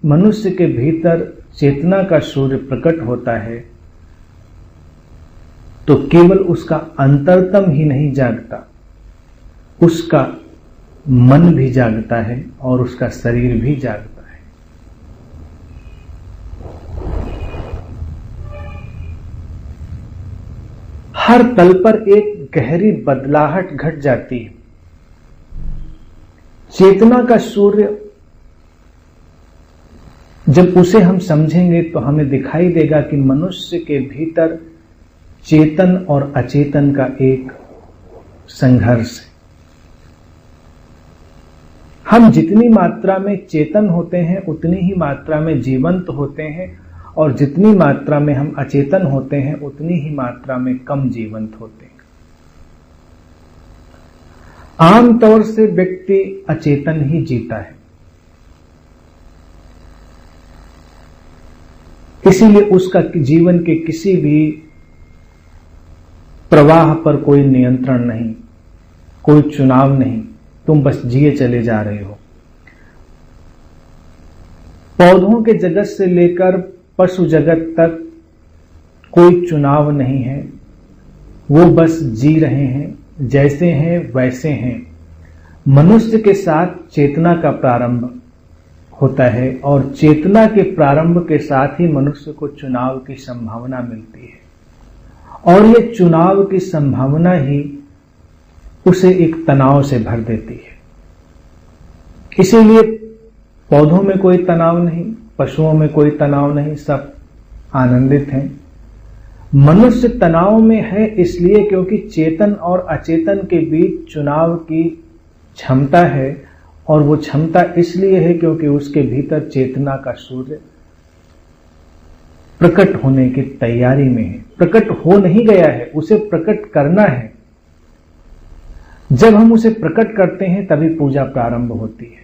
मनुष्य के भीतर चेतना का सूर्य प्रकट होता है तो केवल उसका अंतरतम ही नहीं जागता, उसका मन भी जागता है और उसका शरीर भी जागता है। हर तल पर एक गहरी बदलाहट घट जाती है। चेतना का सूर्य जब उसे हम समझेंगे तो हमें दिखाई देगा कि मनुष्य के भीतर चेतन और अचेतन का एक संघर्ष है। हम जितनी मात्रा में चेतन होते हैं उतनी ही मात्रा में जीवंत होते हैं, और जितनी मात्रा में हम अचेतन होते हैं उतनी ही मात्रा में कम जीवंत होते हैं। आमतौर से व्यक्ति अचेतन ही जीता है, इसीलिए उसका जीवन के किसी भी प्रवाह पर कोई नियंत्रण नहीं, कोई चुनाव नहीं, तुम बस जिए चले जा रहे हो। पौधों के जगत से लेकर पशु जगत तक कोई चुनाव नहीं है, वो बस जी रहे हैं, जैसे हैं वैसे हैं। मनुष्य के साथ चेतना का प्रारंभ होता है और चेतना के प्रारंभ के साथ ही मनुष्य को चुनाव की संभावना मिलती है, और ये चुनाव की संभावना ही उसे एक तनाव से भर देती है। इसीलिए पौधों में कोई तनाव नहीं, पशुओं में कोई तनाव नहीं, सब आनंदित हैं। मनुष्य तनाव में है इसलिए क्योंकि चेतन और अचेतन के बीच चुनाव की क्षमता है, और वो क्षमता इसलिए है क्योंकि उसके भीतर चेतना का सूर्य प्रकट होने की तैयारी में है। प्रकट हो नहीं गया है, उसे प्रकट करना है। जब हम उसे प्रकट करते हैं तभी पूजा प्रारंभ होती है।